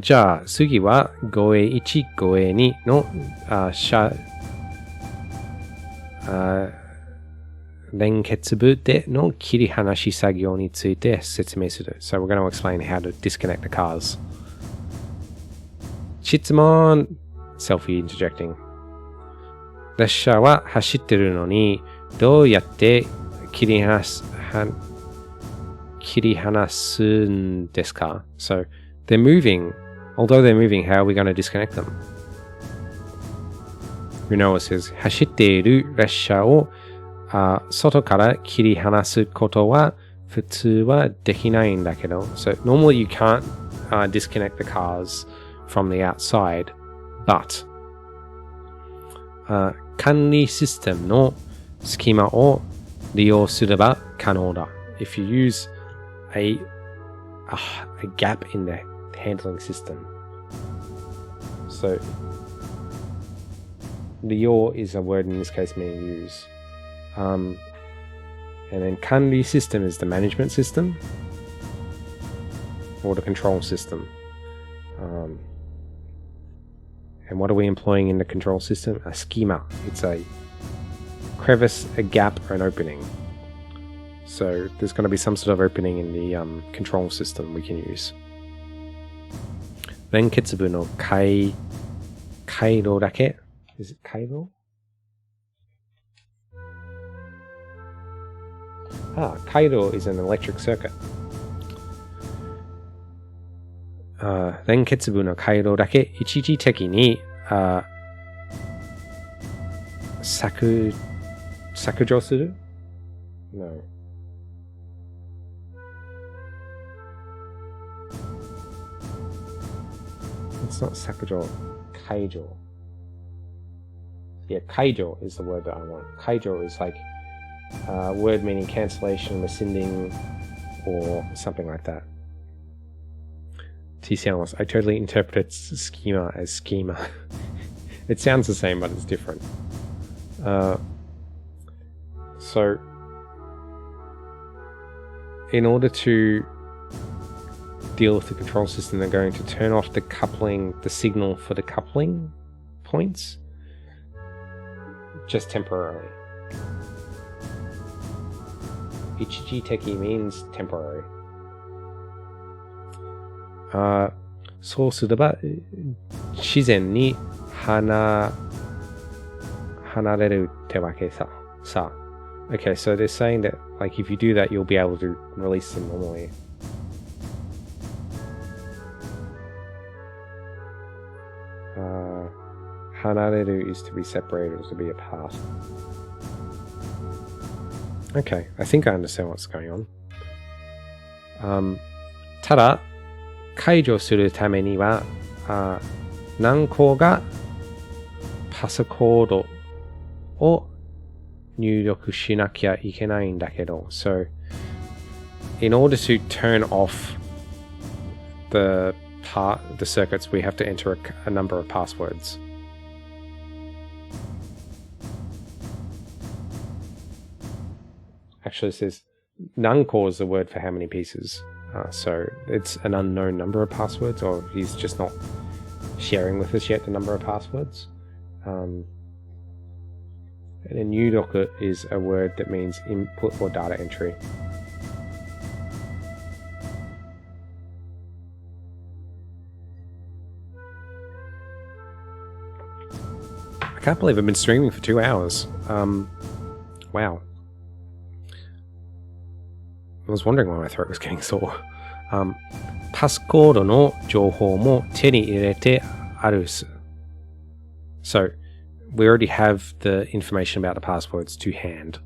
じゃあ次は 5A1、5A2 の連結部での切り離し作業について説明する。So we're going to explain how to disconnect the cars. 質問 Selfie interjecting. 列車は走ってるのにどうやって切り離すんですか So they're moving. Although they're moving, how are we going to disconnect them? Runoa says, 走っている列車を外から切り離すことは普通はできないんだけど So normally you can't disconnect the cars from the outside, but 管理システムの隙間を利用すれば可能だ If you use a gap in the handling system. So 利用 is a word in this case meaning use. And then 管理 system is the management system or the control system. And what are we employing in the control system? A schema. It's a crevice, a gap, or an opening. So there's going to be some sort of opening in the control system we can use. 連結部の回路だけ Is it 回路回路 is an electric circuit. 連結部の回路だけ一時的に削除する No. It's not 削除 解除 Yeah, 解除 is the word that I want. 解除 is like word meaning cancellation, rescinding, or something like that. TCLs, I totally interpreted schema as schema. It sounds the same, but it's different. So, in order to deal with the control system, they're going to turn off the coupling, the signal for the coupling points, just temporarily. Ichijiteki means temporary. そうすれば自然に離れるってわけさ。Okay, so they're saying that like if you do that, you'll be able to release them normally. Hanareru is to be separated or to be apart. Okay, I think I understand what's going on. ただ、解除するためには、何個がパスコードを入力しなきゃいけないんだけど、So, in order to turn off the circuits, we have to enter a number of passwords. Actually, it says nanko is the word for how many pieces. So it's an unknown number of passwords, or he's just not sharing with us yet the number of passwords. And then yudoku is a word that means input or data entry. I can't believe I've been streaming for 2 hours. Wow. I was wondering why my throat was getting sore. パスコードの情報も手に入れてあるす。So, we already have the information about the passwords to hand.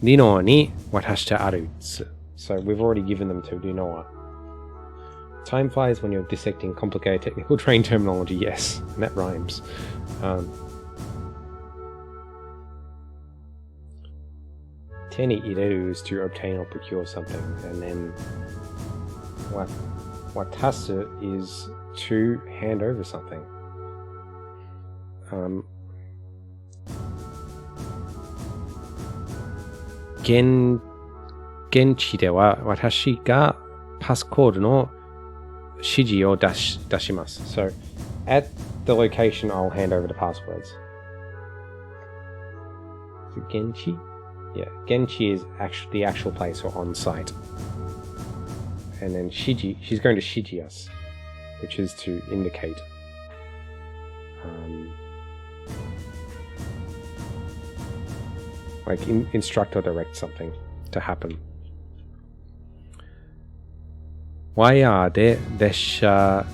リノアに渡してあるす。So, we've already given them to Linoa. Time flies when you're dissecting complicated technical train terminology, yes, and that rhymes. Teni ireru is to obtain or procure something, and then watasu is to hand over something. Genchi では私がパスコードの指示を出します。So, at the location, I'll hand over the passwords. Is it Genchi? Yeah, Genchi is actually the actual place or on site. And then Shiji, she's going to Shiji us, which is to indicate. Like instruct or direct something to happen. ワイヤーで列車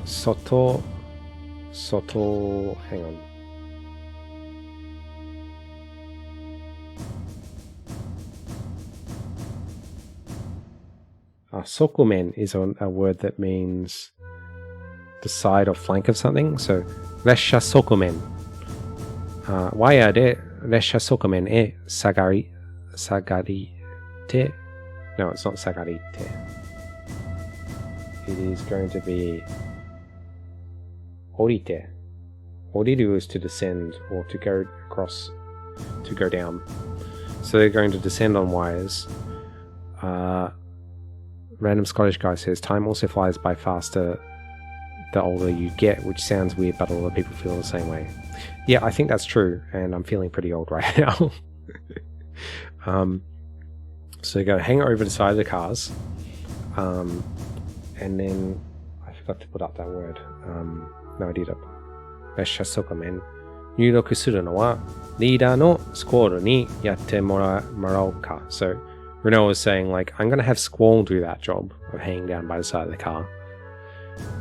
外 hang on. Sokumen is a word that means the side or flank of something. So, 列車側面。ワイヤーで列車側面へ下がりて。No, it's not 下がりて。It is going to be 降りて。降りる is to descend or to go across, to go down. So they're going to descend on wires. Random Scottish guy says, time also flies by faster the older you get, which sounds weird, but a lot of people feel the same way. Yeah, I think that's true, and I'm feeling pretty old right now. So you go hang over the side of the cars, and then I forgot to put up that word. No, I did it. 列車側面入力するのはリーダーのスコールにやってもらおうか。So Renault was saying, like, I'm going to have Squall do that job of hanging down by the side of the car.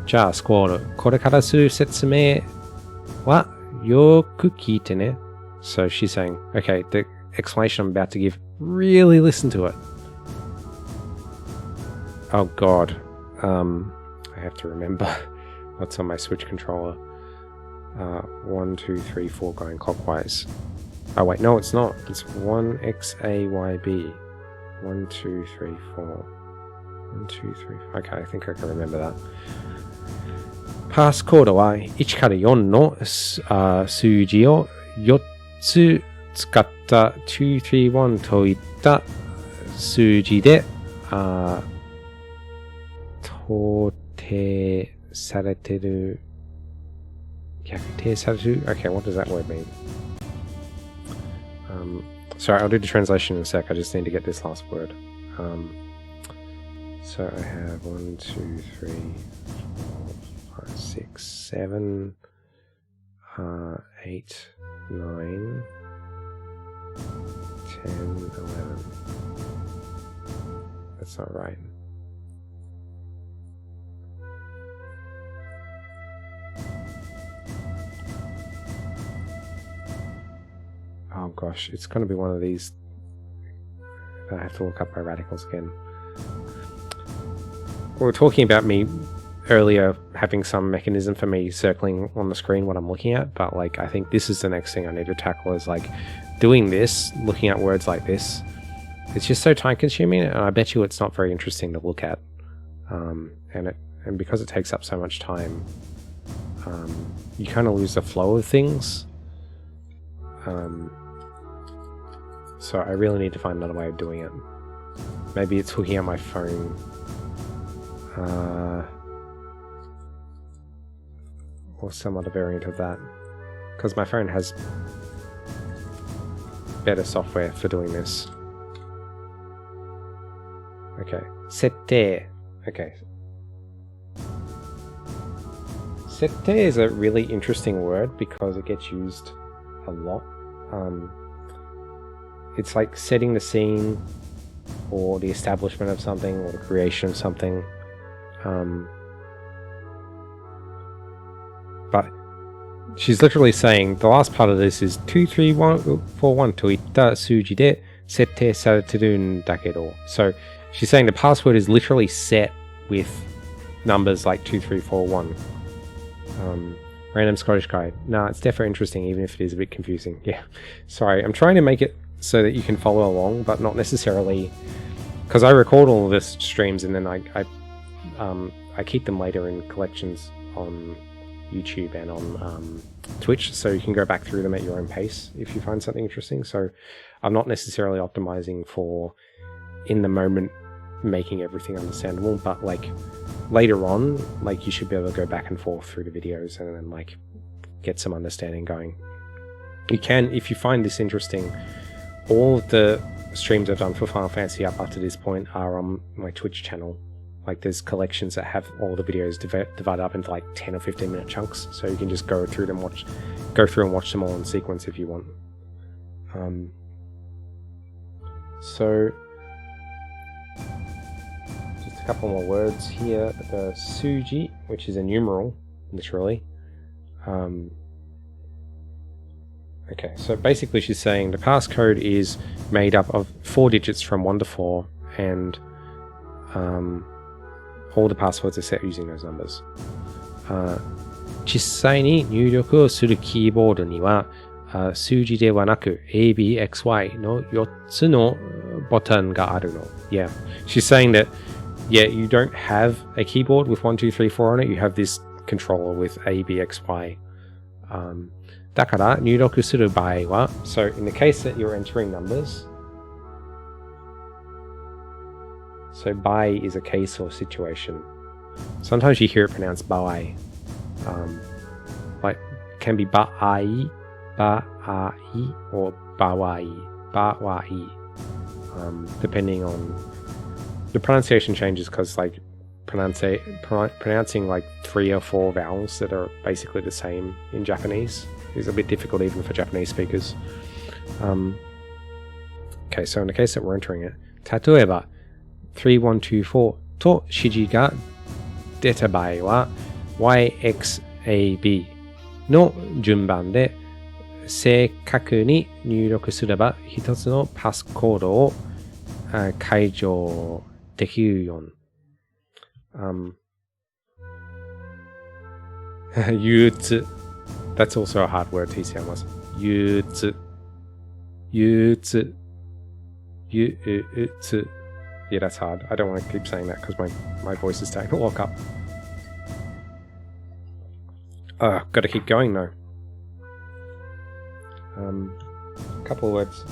じゃあ、スコール、これからする説明はよく聞いてね。So she's saying, okay, the explanation I'm about to give, really listen to it. Oh God. I have to remember what's on my Switch controller. 1, 2, 3, 4 going clockwise. Oh wait, no, it's not. It's 1XAYB. 1, 2, 3, 4. 1, 2, 3. Okay, I think I can remember that. パースコードは1から4の数字を4つ使った231といった数字で特定されてる逆定される Okay, what does that word mean? Sorry, I'll do the translation in a sec. I just need to get this last word. So I have 1, 2, 3, 4, 5, 6, 7, 8, 9, 10, 11. That's not right. Oh gosh, it's going to be one of these. I have to look up my radicals again. We were talking about me earlier having some mechanism for me circling on the screen what I'm looking at, but like I think this is the next thing I need to tackle is like doing this, looking at words like this. It's just so time consuming, and I bet you it's not very interesting to look at. And because it takes up so much time, you kind of lose the flow of things. So I really need to find another way of doing it. Maybe it's hooking up my phone. Or some other variant of that. Because my phone has better software for doing this. Okay. 設定. Okay. 設定 is a really interesting word because it gets used a lot. It's like setting the scene or the establishment of something or the creation of something. But she's literally saying the last part of this is 23141 といった数字で設定されてるんだけど. So she's saying the password is literally set with numbers like 2341. Random Scottish guy. Nah, it's definitely interesting, even if it is a bit confusing. Yeah. Sorry, I'm trying to make it so that you can follow along, but not necessarily... Because I record all of this streams and then I keep them later in collections on YouTube and on Twitch, so you can go back through them at your own pace if you find something interesting. So I'm not necessarily optimizing for in the moment making everything understandable, but like later on, like you should be able to go back and forth through the videos and then like get some understanding going. You can, if you find this interesting, all of the streams I've done for Final Fantasy up to this point are on my Twitch channel. Like there's collections that have all the videos divided up into like 10 or 15 minute chunks, so you can just go through and watch them all in sequence if you want. So just a couple more words here. The suji, which is a numeral, literally. Okay, so basically she's saying the passcode is made up of 4 digits from 1 to 4, and all the passwords are set using those numbers. 実際に入力をするキーボードには数字ではなく ABXY の4つのボタンがあるの。Yeah, she's saying that, yeah, you don't have a keyboard with 1, 2, 3, 4 on it, you have this controller with ABXY. だから入力する場合は so in the case that you're entering numbers, so by is a case or situation. Sometimes you hear it pronounced by, like can be ba'ai, ba'ai, or bawai, bawai, depending on the pronunciation changes because like pronouncing like 3 or 4 vowels that are basically the same in Japanese is a bit difficult even for Japanese speakers. Okay, so in the case that we're entering it, 例えば3124と指示が出た場合は YXAB の順番で正確に入力すれば一つのパスコードを解除できるように。憂鬱 That's also a hard word, TCM was. 憂鬱 Yeah, that's hard. I don't want to keep saying that because my voice is starting to lock up. Got to keep going though. A couple of words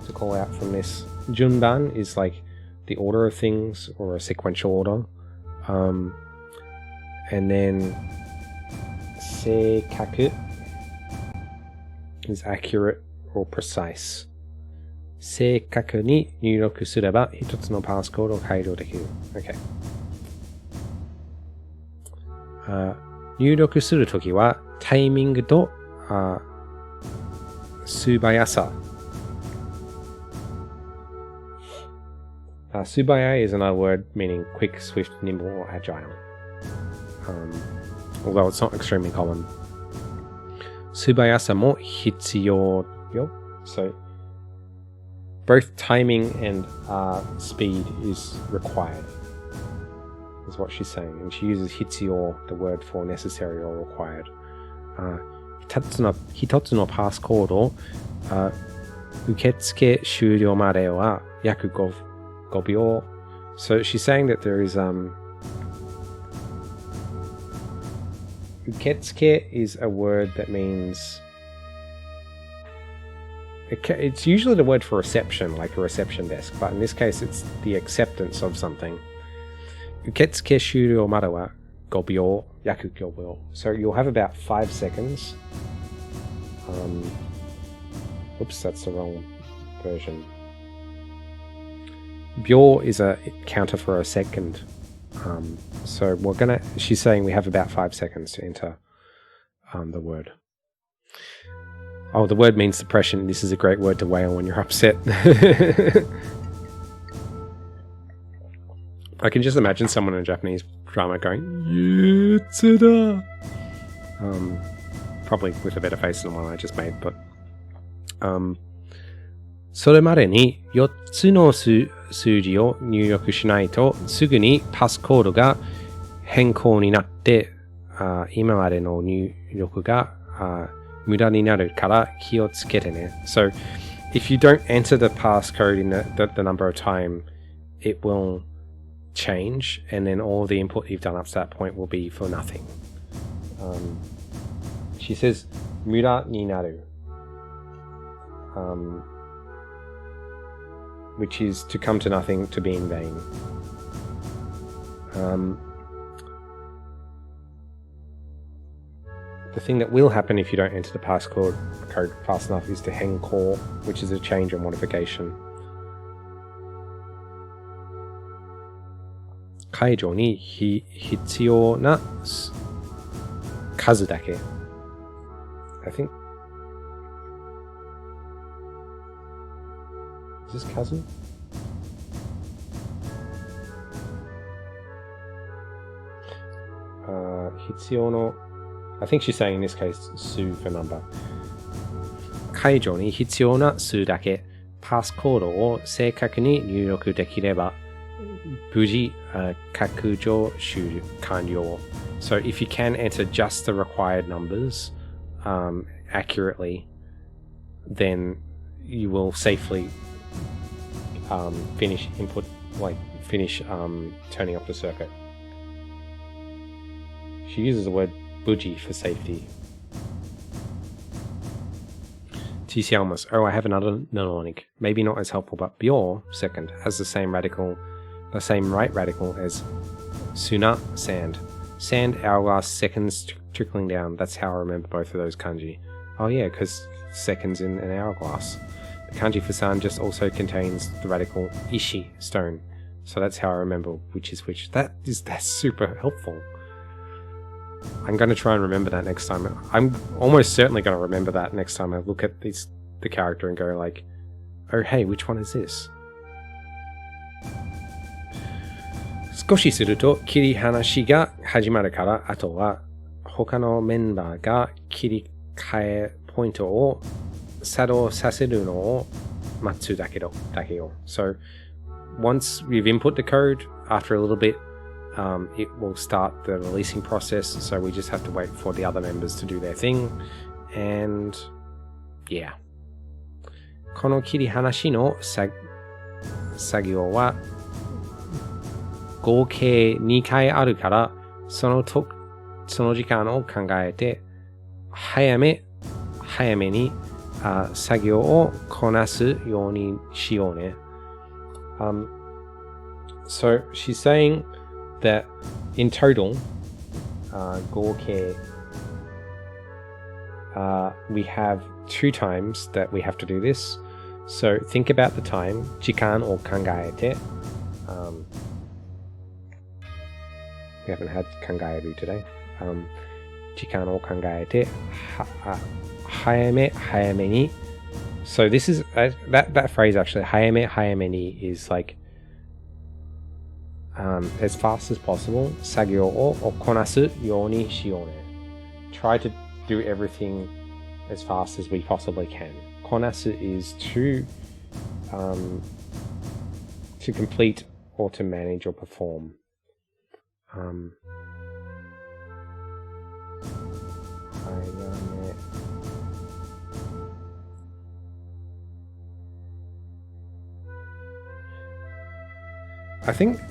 to call out from this. Junban is like the order of things or a sequential order. And then seikaku is accurate or precise. 正確に入力すれば一つのパスコードを解除できる。Okay. 入力するときはタイミングと素早さ。素早 is another word meaning quick, swift, nimble, or agile. Although it's not extremely common. 素早さも必要よ。So both timing and speed is required, is what she's saying. And she uses hitsuyo, the word for necessary or required. 一つのパスコード、受付終了までは約5秒. So she's saying that there is uketsuke is a word that means it's usually the word for reception, like a reception desk, but in this case it's the acceptance of something. Uketsuke shuryo made wa 5秒, yaku 5秒. So you'll have about 5 seconds. Oops, that's the wrong version. Byo is a counter for a second. So she's saying we have about 5 seconds to enter the word. Oh, the word means depression. This is a great word to wail when you're upset. I can just imagine someone in a Japanese drama going, Yutsuda! Probably with a better face than the one I just made, but... それまでに4つの数字を入力しないとすぐにパスコードが変更になって今までの入力が無駄になるから気をつけてね。So, if you don't enter the passcode in the number of time, it will change, and then all the input you've done up to that point will be for nothing. She says, 無駄になる. Which is to come to nothing, to be in vain. the thing that will happen if you don't enter the passcode code fast enough is to hang call, which is a change or modification. 解除に必要な数だけ。I think. Is this 数? I think she's saying in this case, 数 for number. 解除に必要な数だけパスコードを正確に入力できれば無事拡張完了. So if you can enter just the required numbers accurately, then you will safely finish turning off the circuit. She uses the word buji for safety. TC Almas. Oh, I have another mnemonic. Maybe not as helpful, but Byor, second, has the same right radical as suna, sand. Sand, hourglass, seconds trickling down. That's how I remember both of those kanji. Oh yeah, because seconds in an hourglass. The kanji for san just also contains the radical ishi, stone. So that's how I remember which is which. That's super helpful. I'm going to try and remember that next time. I'm almost certainly going to remember that next time I look at the character and go like, oh hey, which one is this? 少しすると切り離しが始まるから、あとは他のメンバーが切り替えポイントを作動させるのを待つだけよ。So once we've input the code, after a little bit, it will start the releasing process, so we just have to wait for the other members to do their thing. And yeah. この切り離しの作業は合計2回あるから、その時間を考えて早めに作業をこなすようにしようね。So she's saying that in total, 合計, we have 2 times that we have to do this. So think about the time, 時間を考えて, we haven't had 考える today. 時間を考えて、早めに. So this is, that phrase actually, 早めに is like, as fast as possible, 作業をこなすようにしようね. Try to do everything as fast as we possibly can. こなす is to complete or to manage or perform.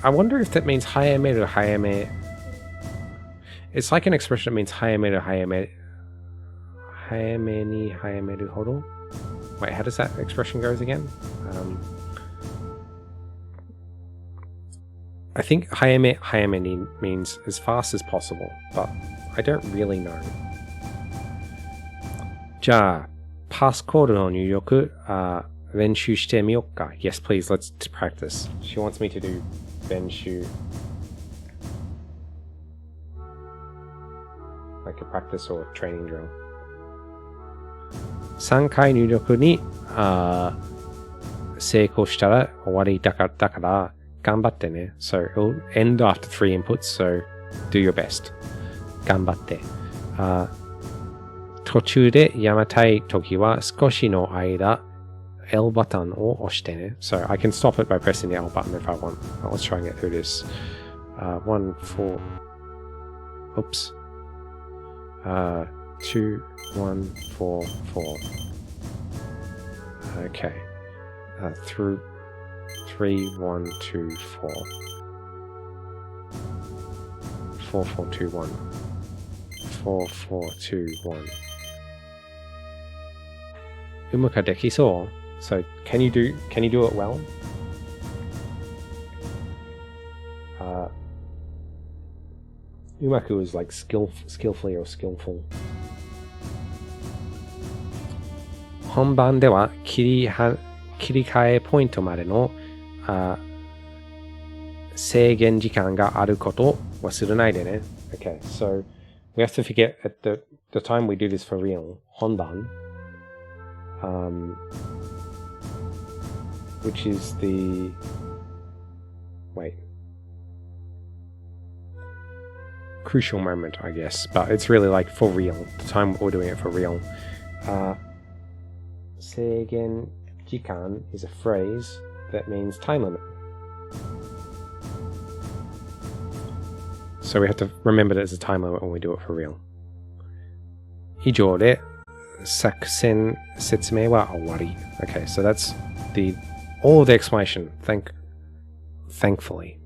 I wonder if that means 早める It's like an expression that means 早める 早めに早めるほど. Wait, how does that expression goes again? I think 早めに means as fast as possible, but I don't really know. じゃあ、パスコードの入力、練習してみようか. Yes, please, let's practice. She wants me to do 練習. Like a practice or training drill. 3回入力に成功したら終わりだから頑張ってね. So it'll end after 3 inputs, so do your best. 頑張って. 途中でやめたいときは少しの間L ボタンを押してね. So I can stop it by pressing the L button if I want. Let's try and get through this. 1, 4. Oops. 2, 1, 4, 4. Okay. Through 3, 1, 2, 4. 4, 4, 2, 1. 4, 4, 2, 1. うまくできそう? So can you do it well? Umaku is like skillfully or skillful. 本番では切り替えポイントまでの制限時間があることを忘れないでね。Okay, so we have to forget at the time we do this for real, 本番, which is the crucial moment, I guess, but it's really like for real, the time we're doing it for real. 制限時間 is a phrase that means time limit. So we have to remember that there's a time limit when we do it for real. 以上で作戦説明は終わり. Okay, so that's all of the explanation. Thankfully.